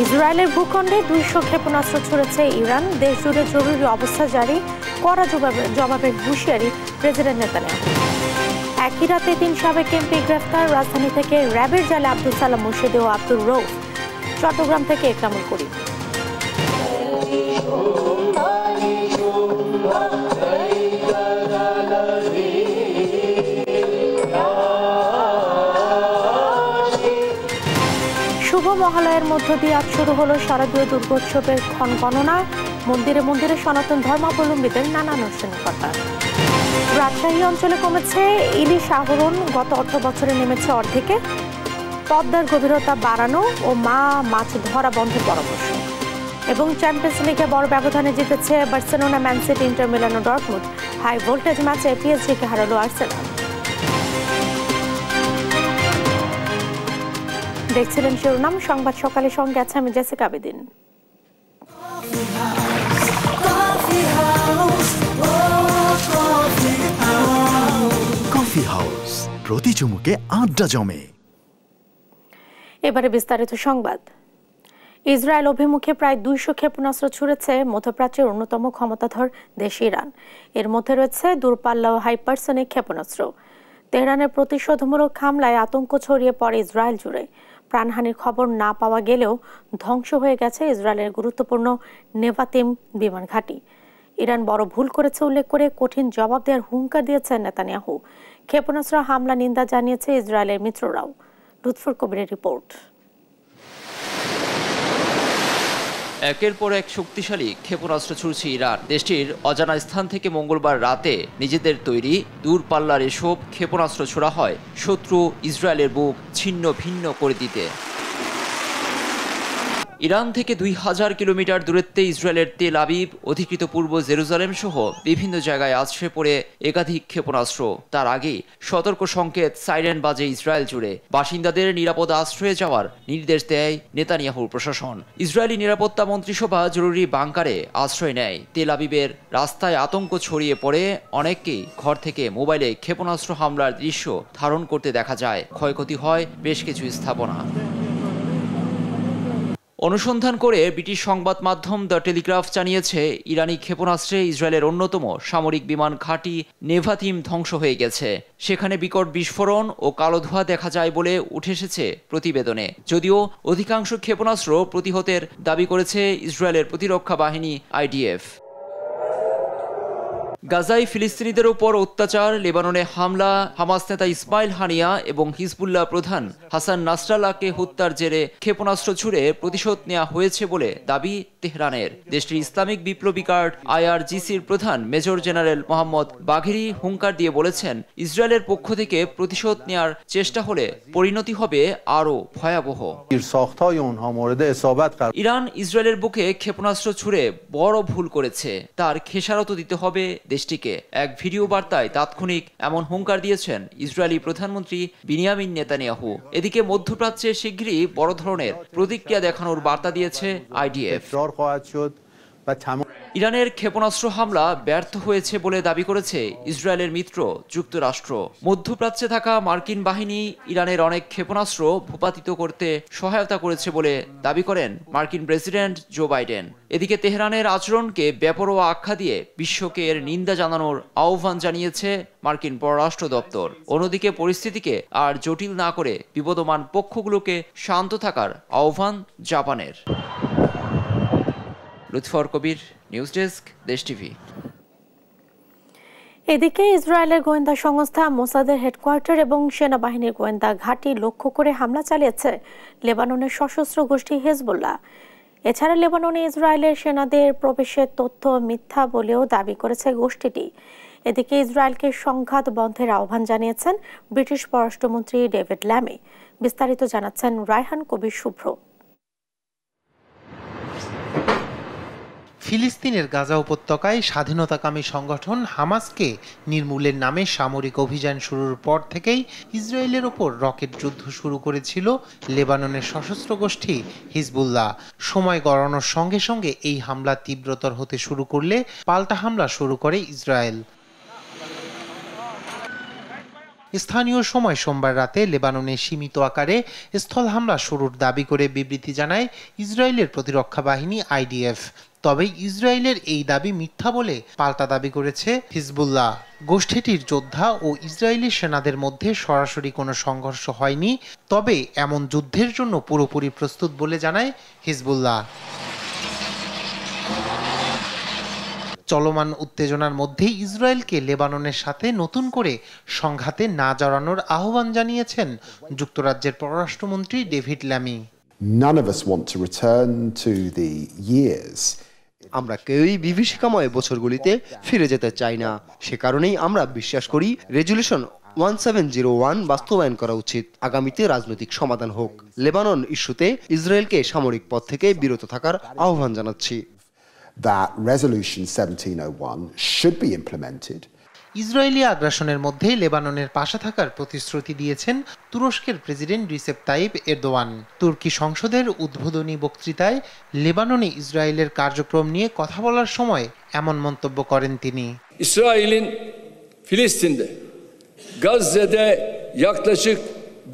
ইসরায়েলের ভূখণ্ডে 200 ক্ষেপণাস্ত্র ছুড়েছে ইরান। দেশ জুড়ে জরুরি অবস্থা জারি, কড়া জবাবের হুঁশিয়ারি প্রেসিডেন্ট নেতানিয়াহু। একই রাতে 3 সাবেক এমপি গ্রেফতার। রাজধানী থেকে র্যাবের জালে আব্দুল সালাম মুর্শিদি ও আব্দুর রউফ। চট্টগ্রাম থেকে একরামুল করিম। শুভ মহালয়ের মধ্য দিয়ে আজ শুরু হলো শারদীয় দুর্গোৎসবের ক্ষণ গণনা। মন্দিরে মন্দিরে সনাতন ধর্মাবলম্বীদের নানা আনুষ্ঠানিকতা। রাজশাহী অঞ্চলে কমেছে ইলিশ আহরণ, গত অর্থ বছরে নেমেছে অর্ধেকে। পদ্মার গভীরতা বাড়ানো ও মাছ ধরা বন্ধের পরামর্শ। এবং চ্যাম্পিয়ন্স লিগে বড় ব্যবধানে জিতেছে Barcelona, man city, Inter Milan ও ডর্টমুন্ড। হাই ভোল্টেজ ম্যাচে পিএসজিকে হারালো আর্সেনাল। দেখছিলেন শিরোনাম সংবাদ সকালে, সঙ্গে আছে আমি জেসিকা আবেদিন। কফি হাউস, প্রতি চুমুকে আড্ডা জমে। এবারে বিস্তারিত সংবাদ। ইসরায়েল অভিমুখে প্রায় 200 ক্ষেপণাস্ত্র ছুড়েছে মধ্যপ্রাচ্যের অন্যতম ক্ষমতাধর দেশ ইরান। এর মধ্যে রয়েছে দূরপাল্লা ও হাইপারসনিক ক্ষেপণাস্ত্র। তেহরানের প্রতিশোধমূলক হামলায় আতঙ্ক ছড়িয়ে পড়ে ইসরায়েল জুড়ে। প্রাণহানির খবর না পাওয়া গেলেও ধ্বংস হয়ে গেছে ইসরায়েলের গুরুত্বপূর্ণ নেভাতিম বিমান ঘাঁটি। ইরান বড় ভুল করেছে উল্লেখ করে কঠিন জবাব দেওয়ার হুঙ্কার দিয়েছেন নেতানিয়াহু। ক্ষেপণাস্ত্র হামলা নিন্দা জানিয়েছে ইসরায়েলের মিত্ররাও। লুৎফর কবিরের রিপোর্ট। একের পর এক শক্তিশালী ক্ষেপণাস্ত্র ছুড়ছে ইরান। দেশটির অজানা স্থান থেকে মঙ্গলবার রাতে নিজেদের তৈরি দূরপাল্লার এসব ক্ষেপণাস্ত্র ছোড়া হয় শত্রু ইসরায়েলের বুক ছিন্ন ভিন্ন করে দিতে। ইরান থেকে 2000 কিলোমিটার দূরত্বে ইসরায়েলের তেল আবিব, অধিকৃত পূর্ব জেরুজালেম সহ বিভিন্ন জায়গায় আছড়ে পড়ে একাধিক ক্ষেপণাস্ত্র। তার আগেই সতর্ক সংকেত সাইরেন বাজে ইসরায়েল জুড়ে। বাসিন্দাদের নিরাপদ আশ্রয়ে যাওয়ার নির্দেশ দেয় নেতানিয়াহুর প্রশাসন। ইসরায়েলি নিরাপত্তা মন্ত্রিসভা জরুরি বাংকারে আশ্রয় নেয়। তেল আবিবের রাস্তায় আতঙ্ক ছড়িয়ে পড়ে, অনেককেই ঘর থেকে মোবাইলে ক্ষেপণাস্ত্র হামলার দৃশ্য ধারণ করতে দেখা যায়। ক্ষয়ক্ষতি হয় বেশ কিছু স্থাপনা। অনুসন্ধান করে ব্রিটিশ সংবাদ মাধ্যম দ্য টেলিগ্রাফ জানিয়েছে, ইরানি ক্ষেপণাস্ত্রে ইসরায়েলের অন্যতম সামরিক বিমান ঘাঁটি নেভাতিম ধ্বংস হয়ে গেছে। সেখানে বিকট বিস্ফোরণ ও কালো ধোঁয়া দেখা যায় বলে উঠে এসেছে প্রতিবেদনে। যদিও অধিকাংশ ক্ষেপণাস্ত্র প্রতিহতের দাবি করেছে ইসরায়েলের প্রতিরক্ষা বাহিনী IDF। গাজায় ফিলিস্তিনিদের ওপর অত্যাচার, লেবাননে হামলা, হামাস নেতা ইসমাইল হানিয়া এবং হিজবুল্লাহ প্রধান হাসান নাসরাল্লাহকে হত্যার জেরে ক্ষেপণাস্ত্র ছুড়ে প্রতিশোধ নেওয়া হয়েছে বলে দাবি তেহরানের। দেশটির ইসলামিক বিপ্লবী গার্ড IRGCর প্রধান মেজর জেনারেল মোহাম্মদ বাঘেরি হুঙ্কার দিয়ে বলেছেন, ইসরায়েলের পক্ষ থেকে প্রতিশোধ নেওয়ার চেষ্টা হলে পরিণতি হবে আরও ভয়াবহ। ইরান ইসরায়েলের বুকে ক্ষেপণাস্ত্র ছুড়ে বড় ভুল করেছে, তার খেসারত দিতে হবে দেশটিকে। এক ভিডিও বার্তায় তাৎক্ষণিক এমন হুঙ্কার দিয়েছেন ইসরায়েলি প্রধানমন্ত্রী বিনিয়ামিন নেতানিয়াহু। এদিকে মধ্যপ্রাচ্যে শিগগিরই বড় ধরনের প্রতিক্রিয়া দেখানোর বার্তা দিয়েছে IDF। ইরানের ক্ষেপণাস্ত্র হামলা ব্যর্থ হয়েছে বলে দাবি করেছে ইসরায়েলের মিত্র যুক্তরাষ্ট্র। মধ্যপ্রাচ্যে থাকা মার্কিন বাহিনী ইরানের অনেক ক্ষেপণাস্ত্র ভূপাতিত করতে সহায়তা করেছে বলে দাবি করেন মার্কিন প্রেসিডেন্ট জো বাইডেন। এদিকে তেহরানের আচরণকে বেপরোয়া আখ্যা দিয়ে বিশ্বকে এর নিন্দা জানানোর আহ্বান জানিয়েছে মার্কিন পররাষ্ট্র দপ্তর। অন্যদিকে পরিস্থিতিকে আর জটিল না করে বিবদমান পক্ষগুলোকে শান্ত থাকার আহ্বান জাপানের। লুৎফর কবির, নিউজ ডেস্ক, দেশ টিভি। এদিকে ইসরায়েলের গোয়েন্দা সংস্থা মোসাদের হেডকোয়ার্টার এবং সেনাবাহিনীর গোয়েন্দা ঘাঁটি লক্ষ্য করে হামলা চালিয়েছে লেবাননের সশস্ত্র গোষ্ঠী হিজবুল্লাহ। এছাড়া লেবাননে ইসরায়েলের সেনাদের প্রবেশের তথ্য মিথ্যা বলেও দাবি করেছে গোষ্ঠীটি। এদিকে ইসরায়েলকে সংঘাত বন্ধের আহ্বান জানিয়েছেন ব্রিটিশ পররাষ্ট্রমন্ত্রী ডেভিড ল্যামি। বিস্তারিত জানাচ্ছেন রায়হান কবির শুভ্র। ফিলিস্তিনের গাজা উপত্যকায় স্বাধীনতাকামী সংগঠন হামাসকে নির্মূলের নামে সামরিক অভিযান শুরুর পর থেকেই ইসরায়েলের ওপর রকেট যুদ্ধ শুরু করেছিল লেবাননের সশস্ত্র গোষ্ঠী হিজবুল্লাহ। সময় গড়ানোর সঙ্গে সঙ্গে এই হামলা তীব্রতর হতে শুরু করলে পাল্টা হামলা শুরু করে ইসরায়েল। স্থানীয় সময় সোমবার রাতে লেবাননে সীমিত আকারে স্থল হামলা শুরুর দাবি করে বিবৃতি জানায় ইসরায়েলের প্রতিরক্ষা বাহিনী IDF। তবে ইসরায়েলের এই দাবি মিথ্যা বলে পাল্টা দাবি করেছে হিজবুল্লাহ। গোষ্ঠীটির যোদ্ধা ও ইসরায়েলি সেনাদের মধ্যে সরাসরি কোনো সংঘর্ষ হয়নি, তবে এমন যুদ্ধের জন্য পুরোপুরি প্রস্তুত বলে জানায় হিজবুল্লাহ। চলমান উত্তেজনার মধ্যেই ইসরায়েলকে লেবাননের সাথে নতুন করে সংঘাতে না জড়ানোর আহ্বান জানিয়েছেন যুক্তরাজ্যের পররাষ্ট্রমন্ত্রী David Lammy. None of us want to return to the years. আমরা কেউই বিভীষিকাময় বছরগুলিতে ফিরে যেতে চাই না। সে কারণেই আমরা বিশ্বাস করি রেজুলেশন 1701 বাস্তবায়ন করা উচিত। আগামীতে রাজনৈতিক সমাধান হোক। লেবানন ইস্যুতে ইসরায়েলকে সামরিক পথ থেকে বিরত থাকার আহ্বান জানাচ্ছি। That resolution 1701 should be implemented. Israeli আগ্রাসনের মধ্যে লেবাননের পাশে থাকার প্রতিশ্রুতি দিয়েছেন তুরস্কের প্রেসিডেন্ট রিসেপ তাইপ এরদোয়ান। তুর্কি সংসদের উদ্বোধনী বক্তৃতায় লেবাননে ইসরায়েলের কার্যক্রম নিয়ে কথা বলার সময় এমন মন্তব্য করেন তিনি। İsrail'in Filistin'de, Gazze'de yaklaşık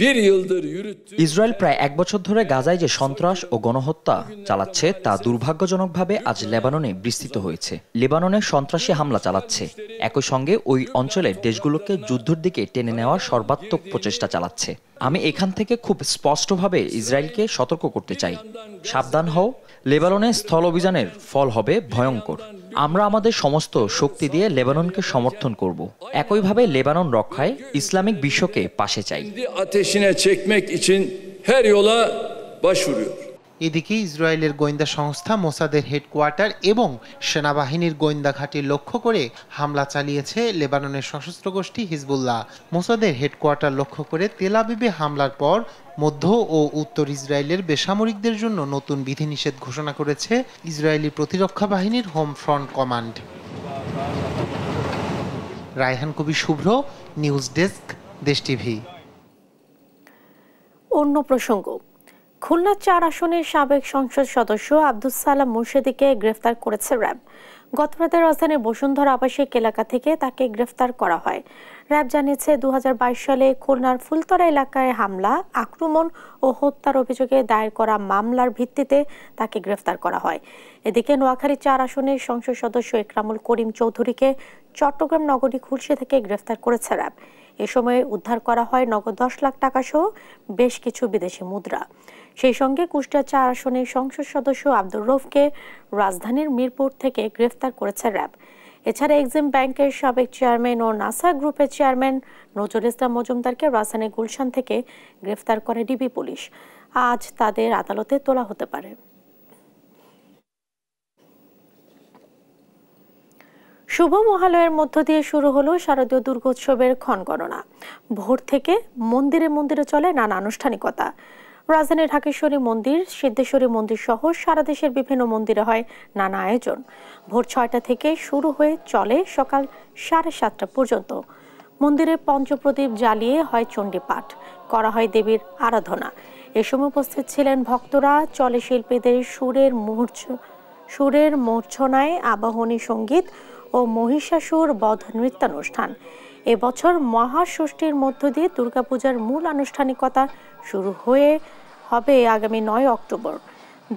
bir yıldır yürüttüğü Israel প্রায় 1 বছর ধরে গাজায় যে সন্ত্রাস ও গণহত্যা চালাচ্ছে তা দুর্ভাগ্যজনকভাবে আজ লেবাননে বিস্তৃত হয়েছে। লেবাননে সন্ত্রাসী হামলা চালাচ্ছে, একই সঙ্গে ওই অঞ্চলের দেশগুলোকে যুদ্ধের দিকে টেনে নেওয়ার সর্বাত্মক প্রচেষ্টা চালাচ্ছে। আমি এখান থেকে খুব স্পষ্টভাবে ইসরায়েলকে সতর্ক করতে চাই, সাবধান হও, লেবাননে স্থল অভিযানের ফল হবে ভয়ঙ্কর। আমরা আমাদের সমস্ত শক্তি দিয়ে লেবাননকে সমর্থন করব। একইভাবে লেবানন রক্ষায় ইসলামিক বিশ্বকে পাশে চাই। ateşine çekmek için her yola başvuruyor. এদিকে ইসরায়েলের গোয়েন্দা সংস্থা মোসাদের হেডকোয়ার্টার এবং সেনাবাহিনীর গোয়েন্দা ঘাঁটি লক্ষ্য করে হামলা চালিয়েছে লেবাননের সশস্ত্র গোষ্ঠী হিজবুল্লাহ। মোসাদের হেডকোয়ার্টার লক্ষ্য করে তেল আবিবে হামলার পর মধ্য ও উত্তর ইসরায়েলের বেসামরিকদের জন্য নতুন বিধিনিষেধ ঘোষণা করেছে ইসরায়েলি প্রতিরক্ষা বাহিনীর home front command. Raihan Kabi Shuvro, news desk, Desh TV. অন্য প্রসঙ্গ, খুলনা 4 আসনের সাবেক সংসদ সদস্য আব্দুস সালাম মুর্শেদীকে গ্রেফতার করেছে র্যাব। গতরাতে রাজধানীর বসুন্ধরা আবাসিক এলাকা থেকে তাকে গ্রেফতার করা হয়। র্যাব জানিয়েছে 2022 সালে খুলনার ফুলতরা এলাকায় হামলা, আক্রমণ ও হত্যার অভিযোগে দায়ের করা মামলার ভিত্তিতে তাকে গ্রেফতার করা হয়। এদিকে নোয়াখালী 4 আসনের সংসদ সদস্য একরামুল করিম চৌধুরীকে চট্টগ্রাম নগরী খুলশী থেকে গ্রেফতার করেছে র্যাব। এ সময়ে উদ্ধার করা হয় নগদ 10 লাখ টাকা সহ বেশ কিছু বিদেশি মুদ্রা। সেই সঙ্গে কুষ্টিয়া 4 আসনের সংসদ সদস্য আব্দুর রৌফকে রাজধানীর মিরপুর থেকে গ্রেফতার করেছে র্যাব। এছাড়া এক্সিম ব্যাংকের সাবেক চেয়ারম্যান ও নাসা গ্রুপের চেয়ারম্যান নজরুল ইসলাম মজুমদারকে রাজধানীর গুলশান থেকে গ্রেফতার করে ডিবি পুলিশ। আজ তাদের আদালতে তোলা হতে পারে। শুভ মহালয়ের মধ্য দিয়ে শুরু হলো শারদীয় দুর্গোৎসবের ক্ষণগণনা। ভোর থেকে মন্দিরে মন্দিরে চলে নানা আনুষ্ঠানিকতা। রাজধানীর ঢাকেশ্বরী মন্দির, সিদ্ধেশ্বরী মন্দির সহ সারা দেশের বিভিন্ন মন্দিরে হয় নানা আয়োজন। ভোর 6টা থেকে শুরু হয়ে চলে সকাল 7:30 পর্যন্ত। মন্দিরে পঞ্চপ্রদীপ জ্বালিয়ে হয় চণ্ডী পাঠ, করা হয় দেবীর আরাধনা। এ সময় উপস্থিত ছিলেন ভক্তরা। চলে শিল্পীদের সুরের মূর্ছনায় আবাহনী সঙ্গীত ও মহিষাসুর বধ নৃত্যানুষ্ঠান। এবছর মহাষষ্ঠীর মধ্য দিয়ে দুর্গাপূজার মূল আনুষ্ঠানিকতা শুরু হবে আগামী 9 অক্টোবর।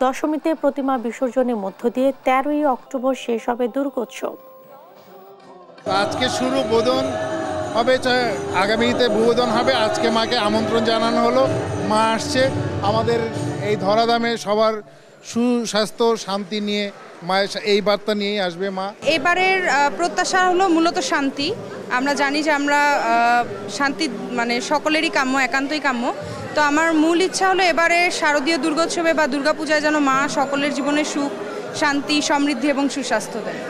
দশমীতে প্রতিমা বিসর্জনের মধ্য দিয়ে 13ই অক্টোবর শেষ হবে দুর্গোৎসব। আজকে শুরু বোধন হবে, আগামীতে ভূবোধন হবে। আজকে মাকে আমন্ত্রণ জানানো হলো, মা আসছে আমাদের এই ধরাধামে সবার সুস্বাস্থ্য শান্তি নিয়ে, মায়ের এই বার্তা নিয়েই আসবে মা। এবারের প্রত্যাশা হলো মূলত শান্তি। আমরা জানি যে আমরা শান্তি মানে সকলেরই কাম্য, একান্তই কাম্য। তো আমার মূল ইচ্ছা হলো এবারে শারদীয় দুর্গোৎসবে বা দুর্গাপূজায় যেন মা সকলের জীবনে সুখ, শান্তি, সমৃদ্ধি এবং সুস্বাস্থ্য দেয়।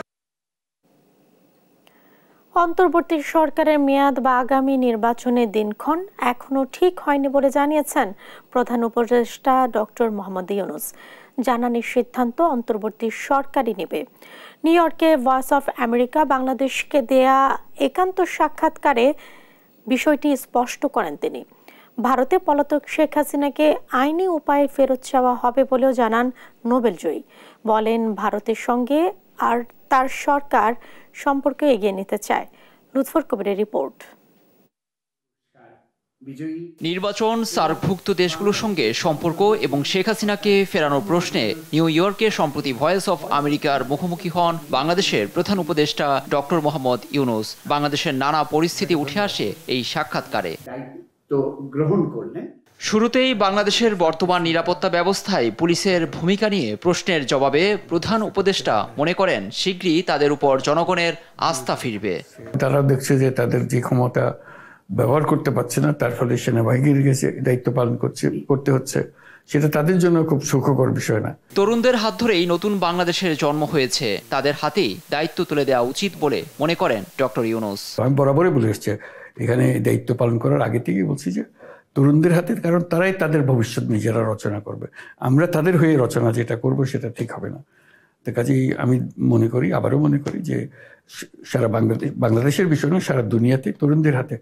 অন্তর্বর্তী সরকারের মেয়াদ বা আগামী নির্বাচনের দিনক্ষণ এখনো ঠিক হয়নি বলে জানিয়েছেন প্রধান উপদেষ্টা ডক্টর মোহাম্মদ ইউনূস। জানানির সিদ্ধান্ত অন্তর্বর্তী সরকারই নেবে। নিউ ইয়র্কে ভয়েস অফ আমেরিকা বাংলাদেশকে দেয়া একান্ত সাক্ষাৎকারে বিষয়টি স্পষ্ট করেন তিনি। ভারতে পলাতক শেখ হাসিনাকে আইনি উপায়ে ফেরত চাওয়া হবে বলেও জানান নোবেলজয়ী। বলেন ভারতের সঙ্গে আর তার সরকার সম্পর্ক এগিয়ে নিতে চায়। লুৎফর কবিরের রিপোর্ট। নির্বাচন, সার্কভুক্ত দেশগুলোর সঙ্গে সম্পর্ক এবং শেখ হাসিনাকে ফেরানোর প্রশ্নে নিউ ইয়র্কে সম্প্রতি ভয়েস অফ আমেরিকার মুখোমুখি হন বাংলাদেশের প্রধান উপদেষ্টা ডক্টর মোহাম্মদ ইউনূস। বাংলাদেশের নানা পরিস্থিতি উঠে আসে এই সাক্ষাৎকারে। শুরুতেই বাংলাদেশের বর্তমান নিরাপত্তা ব্যবস্থায় পুলিশের ভূমিকা নিয়ে প্রশ্নের জবাবে প্রধান উপদেষ্টা মনে করেন শীঘ্রই তাদের উপর জনগণের আস্থা ফিরবে। তারা দেখছে যে তাদের যে ক্ষমতা ব্যবহার করতে পারছে না, তার ফলে সেনাবাহিনীর কাছে দায়িত্ব পালন করতে হচ্ছে, সেটা তাদের জন্য খুব সুখকর বিষয় না। তরুণদের হাত ধরেই নতুন বাংলাদেশের জন্ম হয়েছে, তাদের হাতেই দায়িত্ব তুলে দেওয়া উচিত বলে মনে করেন ডক্টর ইউনূস। আমি বরাবরই বলে এসছি, এখানে দায়িত্ব পালন করার আগে থেকেই বলছি যে তরুণদের হাতে, কারণ তারাই তাদের ভবিষ্যৎ নিজেরা রচনা করবে। আমরা তাদের হয়ে রচনা যেটা করব সেটা ঠিক হবে না। তো কাজেই আমি আবারও মনে করি যে সারা বাংলাদেশের বিষয় নয়, সারা দুনিয়াতে তরুণদের হাতে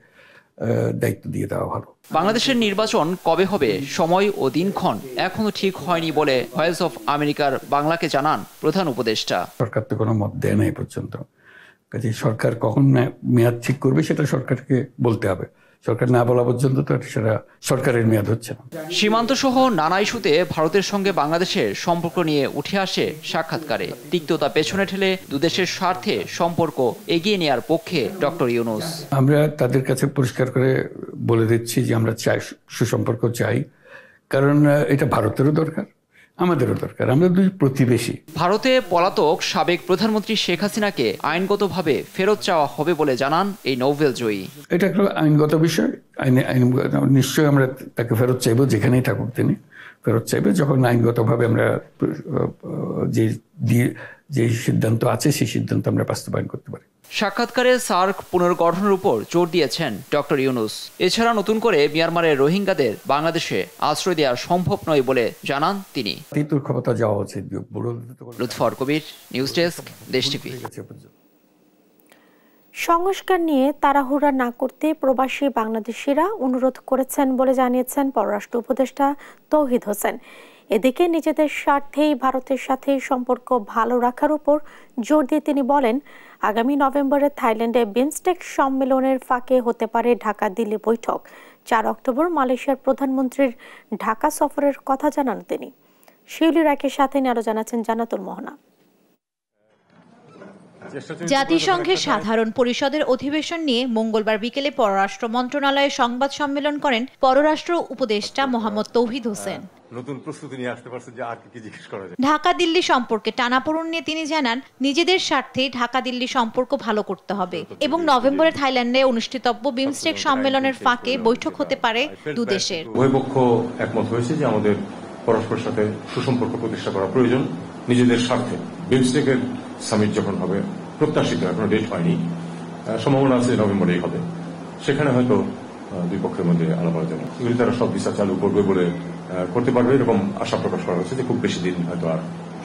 দায়িত্ব দিয়ে দেওয়া ভালো। বাংলাদেশের নির্বাচন কবে হবে, সময় ও দিনক্ষণ এখনো ঠিক হয়নি বলে ভয়েস অফ আমেরিকার বাংলাকে জানান প্রধান উপদেষ্টা। সরকার তো কোনো মত দেয় না এই পর্যন্ত, কাজে সরকার কখন মেয়াদ ঠিক করবে সেটা সরকারকে বলতে হবে। সরকার না বলা পর্যন্ত তো সেটা সরকারের মেয়াদ হচ্ছে না। সীমান্ত সহ নানা ইস্যুতে ভারতের সঙ্গে বাংলাদেশের সম্পর্ক নিয়ে উঠে আসে সাক্ষাৎকারে। তিক্ততা পেছনে ঠেলে দুদেশের স্বার্থে সম্পর্ক এগিয়ে নেওয়ার পক্ষে ডক্টর ইউনূস। আমরা তাদের কাছে পরিষ্কার করে বলে দিচ্ছি যে আমরা চাই, সুসম্পর্ক চাই, কারণ এটা ভারতেরও দরকার, আমাদেরও দরকার। আমরা দুই প্রতিবেশী। ভারতে পলাতক সাবেক প্রধানমন্ত্রী শেখ হাসিনাকে আইনগতভাবে ফেরত চাওয়া হবে বলে জানান এই নোবেল জয়ী। এটা একটা আইনগত বিষয়, নিশ্চয়ই আমরা তাকে ফেরত চাইবো, যেখানেই থাকুক তিনি ফেরত চাইবে। যখন আইনগতভাবে আমরা যে সিদ্ধান্ত আছে সেই সিদ্ধান্ত আমরা বাস্তবায়ন করতে পারি। সাক্ষাৎকারে সার্ক পুনর্গঠনের উপর জোর দিয়েছেন ডক্টর ইউনূস। এছাড়া নতুন করে মিয়ানমারের রোহিঙ্গাদের বাংলাদেশে আশ্রয় দেওয়া সম্ভব নয় বলে জানান তিনি। ক্ষমতা যাওয়া উচিত। লুৎফর কবির, নিউজ ডেস্ক, দেশ টিভি। সংস্কার নিয়ে তাড়াহুড়া না করতে প্রবাসী বাংলাদেশিরা অনুরোধ করেছেন বলে জানিয়েছেন পররাষ্ট্র উপদেষ্টা তৌহিদ হোসেন। এদিকে নিজেদের স্বার্থেই ভারতের সাথে সম্পর্ক ভালো রাখার উপর জোর দিয়ে তিনি বলেন, আগামী নভেম্বরে থাইল্যান্ডে বিমস্টেক সম্মেলনের ফাঁকে হতে পারে ঢাকা দিল্লি বৈঠক। 4 অক্টোবর মালয়েশিয়ার প্রধানমন্ত্রীর ঢাকা সফরের কথা জানান তিনি। শিউলি রাকের সাথে আরো জানাচ্ছেন জান্নাতুল মোহনা। জাতিসংঘের সাধারণ পরিষদের অধিবেশন নিয়ে মঙ্গলবার বিকেলে পররাষ্ট্র মন্ত্রণালয়ে সংবাদ সম্মেলন করেন পররাষ্ট্র উপদেষ্টা মোহাম্মদ তৌহিদ হোসেন। নতুন প্রস্তুতি নিয়ে আসতে পারছে যে আর কি জিজ্ঞেস করা যায়। ঢাকা দিল্লি সম্পর্কে টানাপোড়েন নিয়ে তিনি জানান, নিজেদের স্বার্থে ঢাকা দিল্লি সম্পর্ক ভালো করতে হবে এবং নভেম্বরে থাইল্যান্ডে অনুষ্ঠিতব্য বিমস্টেক সম্মেলনের ফাঁকে বৈঠক হতে পারে দুদেশের। উভয় পক্ষ একমত হয়েছে যে আমাদের পরস্পরের সাথে সুসম্পর্ক প্রতিষ্ঠা করা প্রয়োজন নিজেদের স্বার্থে। বিমস্টেকের সামিট যখন হবে, প্রত্যাশিত এখনো ডেট হয়নি, সম্ভাবনা আছে নভেম্বরেই হবে, সেখানে হয়তো দুই পক্ষের মধ্যে আলাপ আলোচনা এগুলি তারা সব ভিসা চালু করবে বলে করতে পারবে, এরকম আশা প্রকাশ করা হচ্ছে যে খুব বেশি দিন হয়তো আর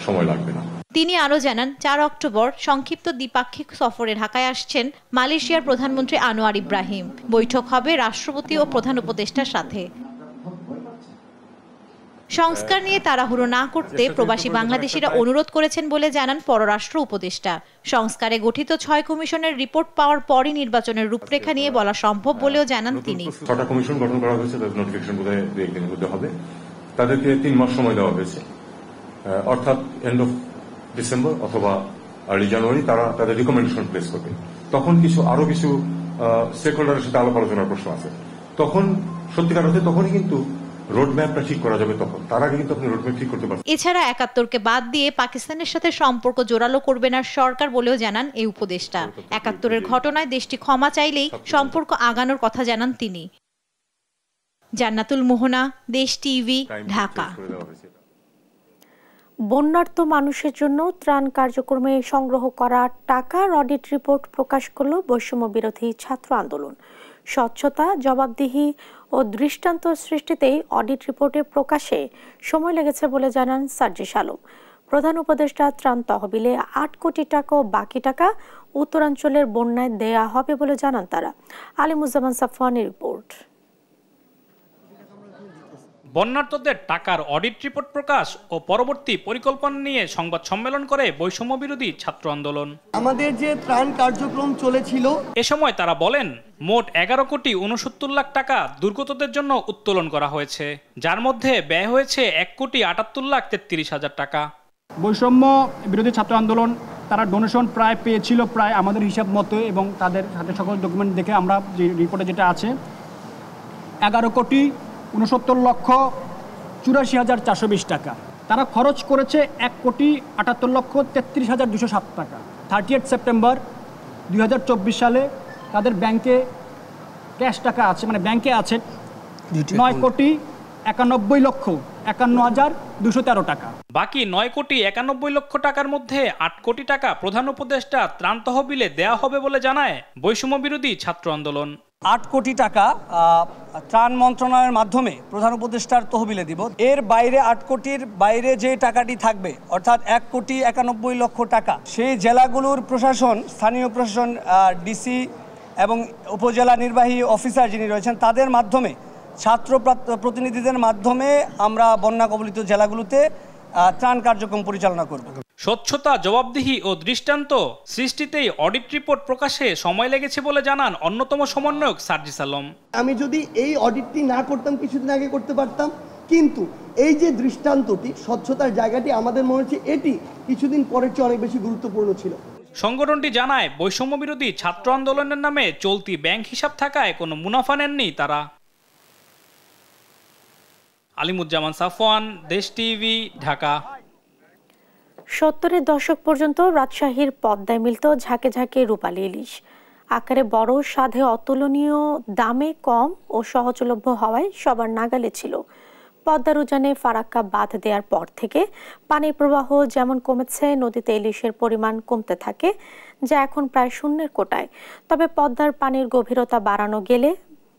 সময় লাগবে না। তিনি আরো জানান, 4 অক্টোবর সংক্ষিপ্ত দ্বিপাক্ষিক সফরে ঢাকায় আসছেন মালয়েশিয়ার প্রধানমন্ত্রী আনোয়ার ইব্রাহিম। বৈঠক হবে রাষ্ট্রপতি ও প্রধান উপদেষ্টার সাথে। সংস্কার নিয়ে তাড়াহুড়ো না করতে প্রবাসী বাংলাদেশিরা অনুরোধ করেছেন বলে জানান পররাষ্ট্র উপদেষ্টা। সংস্কারে গঠিত 6 কমিশনের রিপোর্ট পাওয়ার পরই নির্বাচনের রূপরেখা নিয়ে বলা সম্ভব বলেও জানান তিনি। 6টা কমিশন গঠন করা হয়েছে, তাদের নোটিফিকেশন বোধহয় 2-1 দিনের মধ্যে হবে। তাদেরকে 3 মাস সময় দেওয়া হয়েছে, অর্থাৎ এন্ড অফ ডিসেম্বর অথবা আর্লি জানুয়ারি তারা তাদের রিকমেন্ডেশন প্লেস করবে। তখন আরো কিছু স্টেক হোল্ডারের সাথে আলাপ আলোচনার প্রশ্ন আছে। তখন সত্যিকার অর্থে তখনই কিন্তু রোডম্যাপটা ঠিক করা যাবে। তখন তার আগে কিন্তু আপনি রোডম্যাপ ঠিক করতে পারবেন। এছাড়া 71কে বাদ দিয়ে পাকিস্তানের সাথে সম্পর্ক জোরালো করবে না সরকার বলেও জানান এই উপদেষ্টা। 71-এর ঘটনায় দেশটি ক্ষমা চাইলেই সম্পর্ক আগানোর কথা জানান তিনি। জান্নাতুল মোহনা, দেশ টিভি, ঢাকা। বন্যার্ত মানুষের জন্য ত্রাণ কার্যক্রমে সংগ্রহ করা টাকার অডিট রিপোর্ট প্রকাশ করল বৈষম্য বিরোধী ছাত্র আন্দোলন। স্বচ্ছতা, জবাবদিহি ও দৃষ্টান্ত সৃষ্টিতেই অডিট রিপোর্টে প্রকাশে সময় লেগেছে বলে জানান সার্জিস আলম। প্রধান উপদেষ্টা ত্রাণ তহবিলে 8 কোটি টাকা ও বাকি টাকা উত্তরাঞ্চলের বন্যায় দেয়া হবে বলে জানান তারা। আলিমুজ্জামান সাফওয়ানের রিপোর্ট। বন্যার্তদের টাকার অডিট রিপোর্ট প্রকাশ ও পরবর্তী পরিকল্পনা নিয়ে সংবাদ সম্মেলন করে বৈষম্য বিরোধী ছাত্র আন্দোলন। আমাদের যে ত্রাণ কার্যক্রম চলেছিল, এ সময় তারা বলেন মোট 11,69,00,000 টাকা দুর্গতদের জন্য উত্তোলন করা হয়েছে, যার মধ্যে ব্যয় হয়েছে 1,78,33,000 টাকা। বৈষম্য বিরোধী ছাত্র আন্দোলন তারা ডোনেশন প্রায় পেয়েছিল প্রায় আমাদের হিসাব মতো, এবং তাদের সাথে সকল ডকুমেন্ট দেখে আমরা যে রিপোর্টে যেটা আছে 11,69,84,420 টাকা। তারা খরচ করেছে 1,78,33,207 টাকা। 30 সেপ্টেম্বর 2024 সালে তাদের ব্যাংকে ক্যাশ টাকা আছে, মানে ব্যাংকে আছে 9,91,51,213 টাকা। বাকি 9,91,00,000 টাকার মধ্যে 8 কোটি টাকা প্রধান উপদেষ্টা ত্রাণ তহবিলে দেয়া হবে বলে জানায় বৈষম্য বিরোধী ছাত্র আন্দোলন। 8 কোটি টাকা ত্রাণ মন্ত্রণালয়ের মাধ্যমে প্রধান উপদেষ্টার তহবিলে দিব। এর বাইরে 8 কোটির বাইরে যে টাকাটি থাকবে, অর্থাৎ 1,91,00,000 টাকা, সেই জেলাগুলোর প্রশাসন, স্থানীয় প্রশাসন, ডিসি এবং উপজেলা নির্বাহী অফিসার যিনি রয়েছেন তাদের মাধ্যমে, ছাত্র প্রতিনিধিদের মাধ্যমে আমরা বন্যা কবলিত জেলাগুলোতে ত্রাণ কার্যক্রম পরিচালনা করব। স্বচ্ছতা, জবাবদিহি ও দৃষ্টান্ত সৃষ্টিতেই অডিট রিপোর্ট প্রকাশে সময় লেগেছে বলে জানান অন্যতম সমন্বয়ক সার্জিস আলম। আমি যদি এই অডিটটি না করতাম, কিছুদিন আগে করতে পারতাম, কিন্তু এই যে দৃষ্টান্তটি, স্বচ্ছতার জায়গাটি আমাদের মনে হচ্ছে এটি কিছুদিন পরের চেয়ে অনেক বেশি গুরুত্বপূর্ণ ছিল। সংগঠনটি জানায় বৈষম্য বিরোধী ছাত্র আন্দোলনের নামে চলতি ব্যাংক হিসাব থাকায় কোনো মুনাফা নেননি তারা। আলিমুজ্জামান সাফওয়ান, দেশ টিভি, ঢাকা। 70-এর দশক পর্যন্ত রাজশাহীর পদ্মায় মিলত ঝাঁকে ঝাঁকে রূপালী ইলিশ। আকারে বড়, স্বাদে অতুলনীয়, দামে কম ও সহজলভ্য হওয়ায় সবার নাগালে ছিল। পদ্মার উজানে ফারাক্কা বাঁধ দেওয়ার পর থেকে পানির প্রবাহ যেমন কমেছে, নদীতে ইলিশের পরিমাণ কমতে থাকে, যা এখন প্রায় শূন্যের কোটায়। তবে পদ্মার পানির গভীরতা বাড়ানো গেলে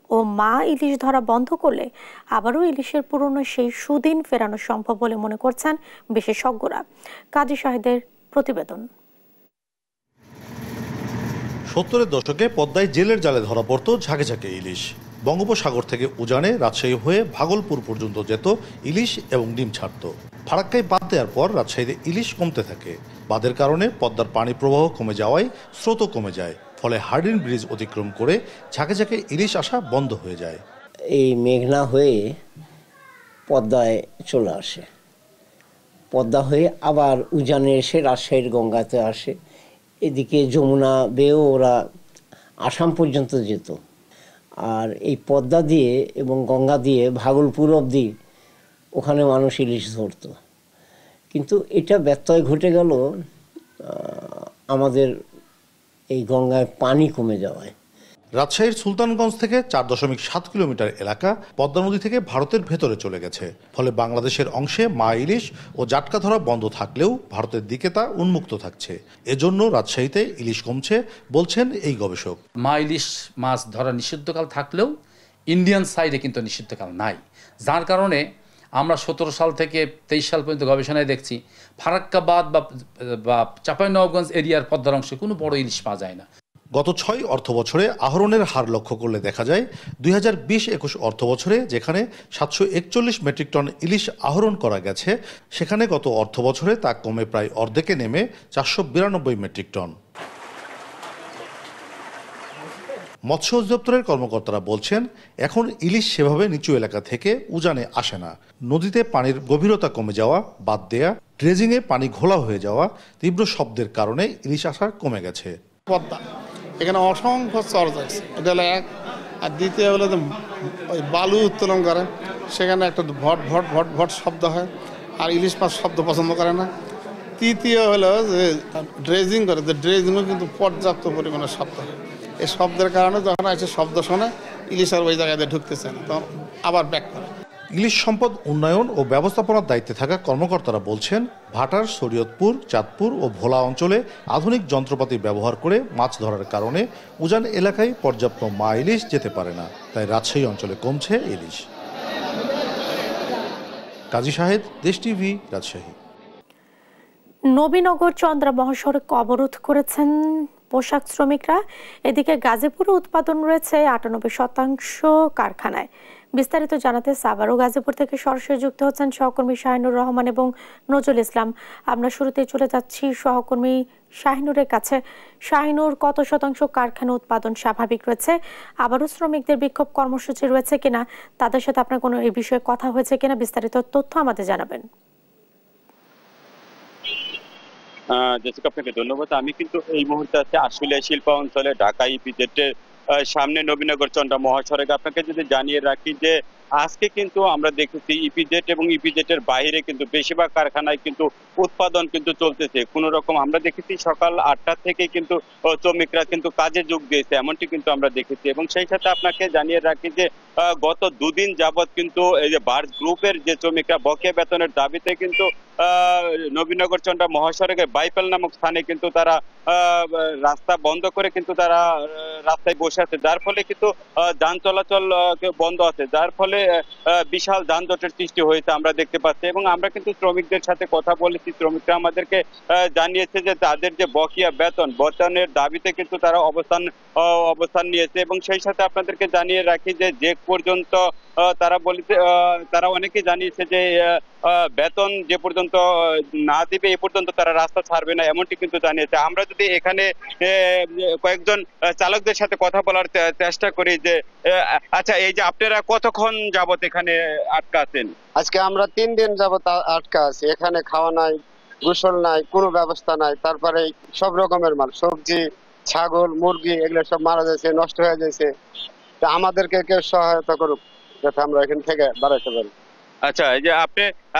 ও মা ইলিশ ধরা বন্ধ করলে আবারও ইলিশের পুরনো সেই সুদিন ফেরানো সম্ভব বলে মনে করছেন বিশেষজ্ঞরা। কাজী শাহেদের প্রতিবেদন। 70-এর দশকে পদ্মায় জেলের জালে ধরা পড়ত ঝাঁকে ঝাঁকে ইলিশ। বঙ্গোপসাগর থেকে উজানে রাজশাহী হয়ে ভাগলপুর পর্যন্ত যেত ইলিশ এবং ডিম ছাড়ত। ফারাক্কায় বাঁধ দেওয়ার পর রাজশাহীতে ইলিশ কমতে থাকে। বাঁধের কারণে পদ্মার পানি প্রবাহ কমে যাওয়ায় স্রোতও কমে যায়, ফলে হার্ডিন ব্রিজ অতিক্রম করে ঝাঁকে ঝাঁকে ইলিশ আসা বন্ধ হয়ে যায়। এই মেঘনা হয়ে পদ্মায় চলে আসে, পদ্মা হয়ে আবার উজানে এসে রাজশাহীর গঙ্গাতে আসে। এদিকে যমুনা বেয়েও ওরা আসাম পর্যন্ত যেত। আর এই পদ্মা দিয়ে এবং গঙ্গা দিয়ে ভাগলপুর অবধি ওখানে মানুষ ইলিশ ধরত। কিন্তু এটা ব্যত্যয় ঘটে গেল আমাদের এই গঙ্গায় পানি কমে যাওয়ায়। রাজশাহীর সুলতানগঞ্জ থেকে 4.7 কিলোমিটার এলাকা পদ্মা নদী থেকে ভারতের ভেতরে চলে গেছে। ফলে বাংলাদেশের অংশে মা ইলিশ ও জাটকা ধরা বন্ধ থাকলেও ভারতের দিকে তা উন্মুক্ত থাকছে। এজন্য রাজশাহীতে ইলিশ কমছে বলছেন এই গবেষক। মা ইলিশ মাছ ধরা নিষিদ্ধকাল থাকলেও ইন্ডিয়ান সাইডে কিন্তু নিষিদ্ধকাল নাই, যার কারণে আমরা 17 সাল থেকে 23 সাল পর্যন্ত গবেষণায় দেখছি ফারাক্কা বাঁধ বা চাঁপাইনবাবগঞ্জ এরিয়ার পদ্মার অংশে কোনো বড় ইলিশ পাওয়া যায় না। গত 6 অর্থ বছরে আহরণের হার লক্ষ্য করলে দেখা যায় 2020-21 অর্থ বছরে যেখানে 741 মেট্রিক টন ইলিশ আহরণ করা গেছে, সেখানে গত অর্থ বছরে তা কমে প্রায় অর্ধেকে নেমে 492 মেট্রিক টন। মৎস্য অধিদপ্তরের কর্মকর্তারা বলছেন এখন ইলিশ সেভাবে নিচু এলাকা থেকে উজানে আসে না। নদীতে পানির গভীরতা কমে যাওয়া, বাদ দেয়া, ড্রেজিংয়ে পানি ঘোলা হয়ে যাওয়া, তীব্র শব্দের কারণে ইলিশ আসা কমে গেছে। পদ্মা এখানে অসংখ্য চর্চ আছে, এটা হলো এক। আর দ্বিতীয় হলো ওই বালু উত্তোলন করে, সেখানে একটা ভট ভট ভট ভট শব্দ হয়, আর ইলিশ মাছ শব্দ পছন্দ করে না। তৃতীয় হলো যে ড্রেজিং করে, যে ড্রেজিংও কিন্তু পর্যাপ্ত পরিমাণে শব্দ হয়। এই শব্দের কারণে যখন এসে শব্দ শোনে ইলিশ আর ওই জায়গায় ঢুকতে চায় না, তখন আবার ব্যাক করে। ইলিশ সম্পদ উন্নয়ন ও ব্যবস্থাপনার দায়িত্বে থাকা কর্মকর্তারা বলছেন ভাটার, শরীয়তপুর, চাঁদপুর ও ভোলা অঞ্চলে আধুনিক যন্ত্রপাতি ব্যবহার করে মাছ ধরার কারণে উজান এলাকায় পর্যাপ্ত মা ইলিশ যেতে পারে না, তাই রাজশাহী অঞ্চলে কমছে ইলিশ। কাজী শাহেদ, দেশ টিভি, রাজশাহী। নবীনগর চন্দ্রা মহাসড়ক অবরোধ করেছেন পোশাক শ্রমিকরা। এদিকে গাজীপুরে উৎপাদন রয়েছে 98% কারখানায়। বিস্তারিত জানাতে সাভার ও গাজীপুর থেকে সরাসরি যুক্ত হচ্ছেন সহকর্মী শাহিনুর রহমান এবং নজরুল ইসলাম। আমরা শুরুতেই চলে যাচ্ছি সহকর্মী শাহিনুরের কাছে। শাহিনুর, কত শতাংশ কারখানা উৎপাদন স্বাভাবিক রয়েছে? আবারও শ্রমিকদের বিক্ষোভ কর্মসূচি রয়েছে কিনা? তাদের সাথে আপনার কোনো এই বিষয়ে কথা হয়েছে কিনা? বিস্তারিত তথ্য আমাদের জানাবেন। জেসিকা, আপনাকে ধন্যবাদ। আমি কিন্তু এই মুহূর্তে আছি আশুলিয়া শিল্প অঞ্চলে ঢাকা ইপিজেডের সামনে নবীনগর চন্দ্রা মহাসড়কে। আপনাকে যদি জানিয়ে রাখি যে আজকে কিন্তু আমরা দেখেছি ইপিজেড এবং ইপিজেডের বাইরে কিন্তু বেশিরভাগ কারখানায় কিন্তু উৎপাদন কিন্তু চলতেছে কোনো রকম। আমরা দেখেছি সকাল 8টা থেকে কিন্তু শ্রমিকরা কিন্তু কাজে যোগ দিয়েছে, এমনটি কিন্তু আমরা দেখেছি। এবং সেই সাথে আপনাকে জানিয়ে রাখি যে গত দুদিন যাবৎ কিন্তু এই যে বার্জ গ্রুপের যে শ্রমিকরা বকেয়া বেতনের দাবিতে কিন্তু নবীনগর চন্দ্রা মহাসড়কের বাইপাল নামক স্থানে কিন্তু তারা রাস্তা বন্ধ করে কিন্তু তারা রাস্তায় বসে আছে, যার ফলে কিন্তু যান চলাচল বন্ধ আছে, যার ফলে বিশাল যানজটের সৃষ্টি হয়েছে আমরা দেখতে পাচ্ছি। এবং আমরা কিন্তু শ্রমিকদের সাথে কথা বলেছি, শ্রমিকরা আমাদেরকে জানিয়েছে যে তাদের যে বকেয়া বেতনের দাবিতে কিন্তু তারা অবস্থান নিয়েছে। এবং সেই সাথে আপনাদেরকে জানিয়ে রাখি যে পর্যন্ত তারা বলেছে, তারা অনেকে জানিয়েছে যে বেতন যে পর্যন্ত না দিবে এ পর্যন্ত তারা রাস্তা ছাড়বে না, এমনটি কিন্তু জানিয়েছে। আমরা যদি এখানে কয়েকজন চালকদের সাথে কথা বলার চেষ্টা করি যে আচ্ছা, এই যে আপনারা কতক্ষণ যাবত এখানে আটকা আছেন? আজকে আমরা 3 দিন যাবত আটকা আছি। এখানে খাওয়া নাই, গোসল নাই, কোনো ব্যবস্থা নাই। তারপরে সব রকমের মাল, সবজি, ছাগল, মুরগি এগুলো সব মারা যাচ্ছে, নষ্ট হয়ে যাচ্ছে। আমাদেরকে কেউ সহায়তা করুক যাতে আমরা এখান থেকে বাড়াইতে পারি। আচ্ছা, এই যে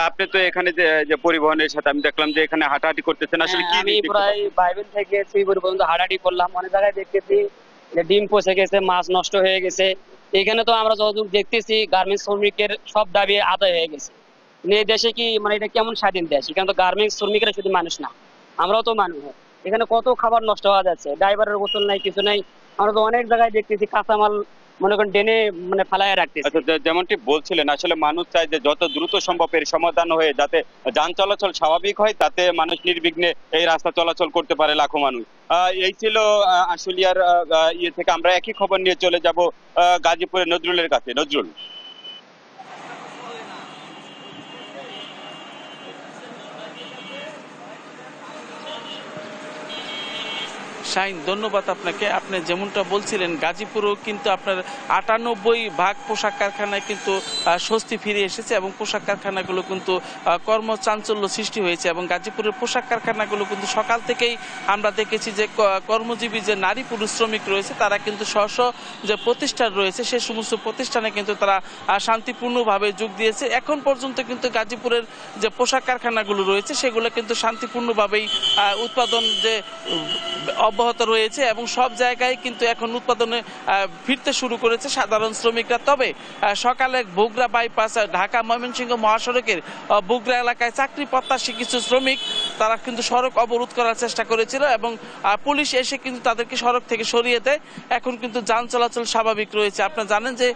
আপনি তো এখানে যে পরিবহনের সাথে আমি দেখলাম যে এখানে হাঁটাহাঁটি করতেছেন, আসলে কি? আমি প্রায় বাইবেল থেকে শ্রীপুর পর্যন্ত হাঁটাহাঁটি করলাম। অনেক জায়গায় দেখতেছি যে ডিম পচে গেছে, মাছ নষ্ট হয়ে গেছে। এখানে তো আমরা যতদূর দেখতেছি গার্মেন্টস শ্রমিকের সব দাবি আদায় হয়ে গেছে। এই দেশে কি মানে এটা কেমন স্বাধীন দেশ? এখানে তো গার্মেন্টস শ্রমিকরা শুধু মানুষ না, আমরাও তো মানুষ। এখানে কত খাবার নষ্ট হওয়া যাচ্ছে, ড্রাইভারের গোসল নাই, কিছু নাই। আমরা তো অনেক জায়গায় দেখতেছি কাঁচামাল মনে করেন ডেনে মানে ফালায় রাখতেছে। আচ্ছা, যেমনটি বলছিলেন আসলে মানুষ চায় যে যত দ্রুত সম্ভব এর সমাধান হয়ে যাতে যান চলাচল স্বাভাবিক হয়, তাতে মানুষ নির্বিঘ্নে এই রাস্তা চলাচল করতে পারে লাখো মানুষ। এই ছিল আশুলিয়ার ইয়ে থেকে। আমরা একই খবর নিয়ে চলে যাব গাজীপুরের নজরুলের কাছে। নজরুল। শাহিন, ধন্যবাদ আপনাকে। আপনি যেমনটা বলছিলেন গাজীপুরেও কিন্তু আপনার 98% পোশাক কারখানায় কিন্তু স্বস্তি ফিরে এসেছে এবং পোশাক কারখানাগুলো কিন্তু কর্মচাঞ্চল্য সৃষ্টি হয়েছে। এবং গাজীপুরের পোশাক কারখানাগুলো কিন্তু সকাল থেকেই আমরা দেখেছি যে কর্মজীবী যে নারী পুরুষ শ্রমিক রয়েছে তারা কিন্তু স্ব যে প্রতিষ্ঠান রয়েছে সে সমস্ত প্রতিষ্ঠানে কিন্তু তারা শান্তিপূর্ণভাবে যোগ দিয়েছে। এখন পর্যন্ত কিন্তু গাজীপুরের যে পোশাক কারখানাগুলো রয়েছে সেগুলো কিন্তু শান্তিপূর্ণভাবেই উৎপাদন যে অব্যাহত রয়েছে এবং সব জায়গায় কিন্তু এখন উৎপাদনে ফিরতে শুরু করেছে সাধারণ শ্রমিকরা। তবে সকালে বগুড়া বাইপাস ঢাকা ময়মনসিংহ মহাসড়কের বগুড়া এলাকায় চাকরি প্রত্যাশী কিছু শ্রমিক তারা কিন্তু সড়ক অবরোধ করার চেষ্টা করেছিল এবং পুলিশ এসে কিন্তু তাদেরকে সড়ক থেকে সরিয়ে দেয়। এখন কিন্তু যান চলাচল স্বাভাবিক রয়েছে। আপনারা জানেন যে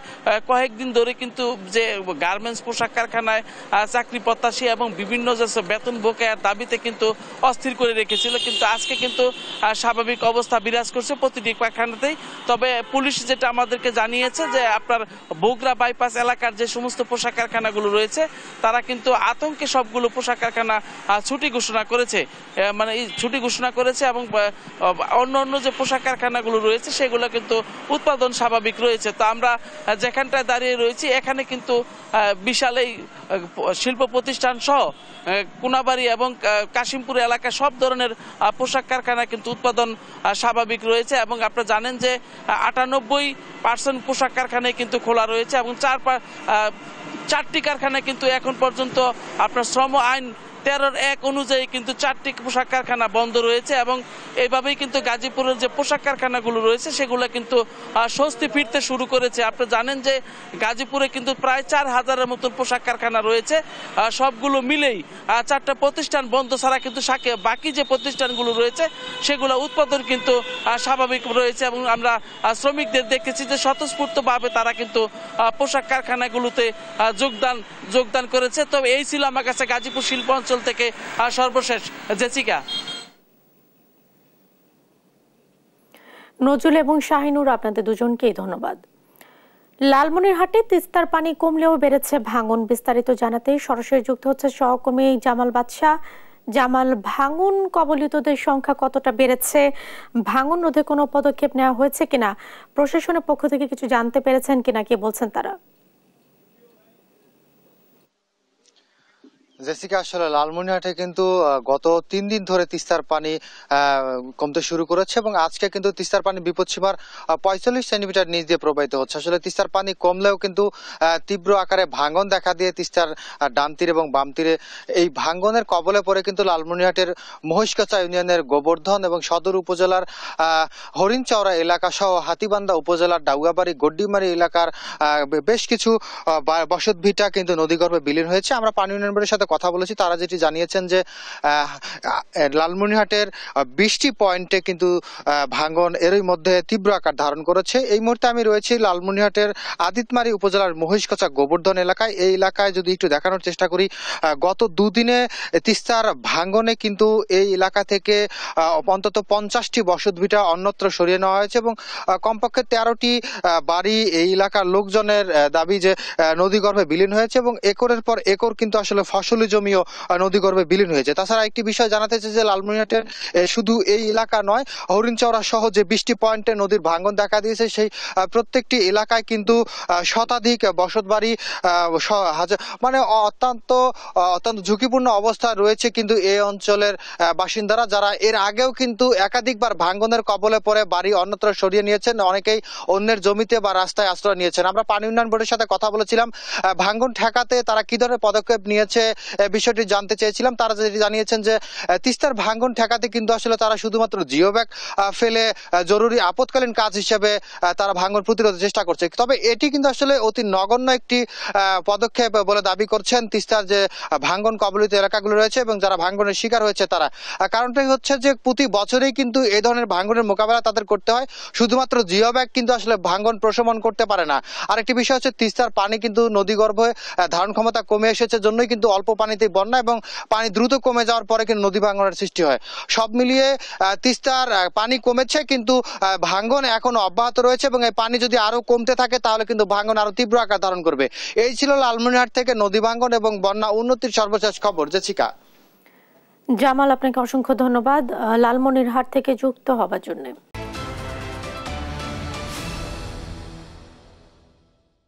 কয়েকদিন ধরে কিন্তু যে গার্মেন্টস পোশাক কারখানায় চাকরি প্রত্যাশী এবং বিভিন্ন যে বেতন বকেয়ার দাবিতে কিন্তু অস্থির করে রেখেছিল, কিন্তু আজকে কিন্তু স্বাভাবিক অবস্থা বিরাজ করছে প্রতিটি কারখানাতেই। তবে পুলিশ যেটা আমাদেরকে জানিয়েছে যে আপনার বগুড়া বাইপাস এলাকার যে সমস্ত পোশাক কারখানাগুলো রয়েছে তারা কিন্তু আতঙ্কে সবগুলো পোশাক কারখানা ছুটি ঘোষণা করেছে, মানে এই ছুটি ঘোষণা করেছে এবং অন্য অন্য যে পোশাক কারখানাগুলো রয়েছে সেগুলো কিন্তু উৎপাদন স্বাভাবিক রয়েছে। তো আমরা যেখানটায় দাঁড়িয়ে রয়েছি এখানে কিন্তু বিশাল এই শিল্প প্রতিষ্ঠান সহ কোনাবাড়ি এবং কাশিমপুর এলাকা সব ধরনের পোশাক কারখানা কিন্তু উৎপাদন স্বাভাবিক রয়েছে। এবং আপনারা জানেন যে 98% পোশাক কারখানায় কিন্তু খোলা রয়েছে এবং 4টি কারখানায় কিন্তু এখন পর্যন্ত আপনার শ্রম আইন 13(1) অনুযায়ী কিন্তু 4টি পোশাক কারখানা বন্ধ রয়েছে এবং এইভাবেই কিন্তু গাজীপুরের যে পোশাক কারখানাগুলো রয়েছে সেগুলো কিন্তু স্বস্তি ফিরতে শুরু করেছে। আপনারা জানেন যে গাজীপুরে কিন্তু প্রায় 4000-এর মতন পোশাক কারখানা রয়েছে, সবগুলো মিলেই 4টা প্রতিষ্ঠান বন্ধ ছাড়া কিন্তু বাকি যে প্রতিষ্ঠানগুলো রয়েছে সেগুলো উৎপাদন কিন্তু স্বাভাবিক রয়েছে এবং আমরা শ্রমিকদের দেখেছি যে স্বতঃস্ফূর্তভাবে তারা কিন্তু পোশাক কারখানাগুলোতে যোগদান করেছে। তবে এই ছিল আমার কাছে গাজীপুর শিল্প অঞ্চল থেকে সর্বশেষ। জেসিকা। নজরুল এবং শাহিনুর, আপনাদের দুজনকেই ধন্যবাদ। লালমনিরহাটে তিস্তার পানি কমলেও বেড়েছে ভাঙন। বিস্তারিত জানাতেই সরাসরি যুক্ত হচ্ছে সহকর্মী জামাল বাদশা। জামাল, ভাঙন কবলিতদের সংখ্যা কতটা বেড়েছে? ভাঙন রোধে কোনো পদক্ষেপ নেওয়া হয়েছে কিনা? প্রশাসনের পক্ষ থেকে কিছু জানতে পেরেছেন কিনা, কি বলছেন তারা? জেসিকা, আসলে লালমনিরহাটে কিন্তু গত 3 দিন ধরে তিস্তার পানি কমতে শুরু করেছে এবং আজকে কিন্তু তিস্তার পানি বিপদসীমার 45 সেন্টিমিটার নিচ দিয়ে প্রবাহিত হচ্ছে। আসলে তিস্তার পানি কমলেও কিন্তু তীব্র আকারে ভাঙন দেখা দিয়ে তিস্তার ডান তীর এবং বাম তীরে এই ভাঙনের কবলে পড়ে কিন্তু লালমনিরহাটের মহিষকাছা ইউনিয়নের গোবর্ধন এবং সদর উপজেলার হরিণচাওড়া এলাকা সহ হাতীবান্ধা উপজেলার ডাউগাবাড়ি গড্ডিমারি এলাকার বেশ কিছু বসতভিটা কিন্তু নদীগর্ভে বিলীন হয়েছে। আমরা পানি উন্নয়ন বোর্ডের সাথে কথা বলেছি, তারা যেটি জানিয়েছেন যে লালমনিরহাটের 20টি পয়েন্টে কিন্তু ভাঙন এরই মধ্যে তীব্র আকার ধারণ করেছে। এই মুহূর্তে আমি রয়েছি লালমনিরহাটের আদিতমারি উপজেলার মহিষকাছা গোবর্ধন এলাকায়। এই এলাকায় যদি একটু দেখানোর চেষ্টা করি, গত দুদিনে তিস্তার ভাঙনে কিন্তু এই এলাকা থেকে অন্তত 50টি বসতভিটা অন্যত্র সরিয়ে নেওয়া হয়েছে এবং কমপক্ষে 13টি বাড়ি এই এলাকার লোকজনের দাবি যে নদীগর্ভে বিলীন হয়েছে এবং একরের পর একর কিন্তু আসলে ফসলি জমিও নদীগর্ভে বিলীন হয়েছে। তাছাড়া একটি বিষয় জানাতে চাই যে লালমনিরহাটের শুধু এই এলাকা নয়, হরিণচাওড়া সহ যে 20টি পয়েন্টে নদীর ভাঙন দেখা দিয়েছে সেই প্রত্যেকটি এলাকায় কিন্তু শতাধিক বসতবাড়ি মানে অত্যন্ত ঝুঁকিপূর্ণ অবস্থা রয়েছে কিন্তু এই অঞ্চলের বাসিন্দারা, যারা এর আগেও কিন্তু একাধিকবার ভাঙনের কবলে পড়ে বাড়ি অন্যত্র সরিয়ে নিয়েছেন, অনেকেই অন্যের জমিতে বা রাস্তায় আশ্রয় নিয়েছেন। আমরা পানি উন্নয়ন বোর্ডের সাথে কথা বলেছিলাম, ভাঙন ঠেকাতে তারা কি ধরনের পদক্ষেপ নিয়েছে বিষয়টি জানতে চেয়েছিলাম। তারা যেটি জানিয়েছেন যে তিস্তার ভাঙন ঠেকাতে কিন্তু আসলে তারা শুধুমাত্র জিও ব্যাগ ফেলে জরুরি আপৎকালীন কাজ হিসেবে তারা ভাঙন প্রতিরোধের চেষ্টা করছে। তবে এটি কিন্তু আসলে অতি নগণ্য একটি পদক্ষেপ বলে দাবি করছেন তিস্তার যে ভাঙন কবলিত এলাকাগুলো রয়েছে এবং যারা ভাঙনের শিকার হয়েছে তারা। কারণটাই হচ্ছে যে প্রতি বছরেই কিন্তু এই ধরনের ভাঙনের মোকাবেলা তাদের করতে হয়, শুধুমাত্র জিও ব্যাগ কিন্তু আসলে ভাঙন প্রশমন করতে পারে না। আরেকটি বিষয় হচ্ছে তিস্তার পানি কিন্তু নদীগর্ভে ধারণ ক্ষমতা কমে এসেছে জন্যই কিন্তু অল্প পানিতেই বন্যা এবং পানি দ্রুত কমে যাওয়ার পরে কিন্তু নদী ভাঙনের সৃষ্টি হয়। সব মিলিয়ে তিস্তার পানি কমেছে কিন্তু ভাঙন এখনো অব্যাহত রয়েছে এবং এই পানি যদি আরো কমতে থাকে তাহলে কিন্তু ভাঙন আরো তীব্র আকার ধারণ করবে। এই ছিল লালমনিরহাট থেকে নদী ভাঙন এবং বন্যা উন্নতির সর্বশেষ খবর। জেসিকা। জামাল, আপনাকে অসংখ্য ধন্যবাদ লালমনিরহাট থেকে যুক্ত হবার জন্য।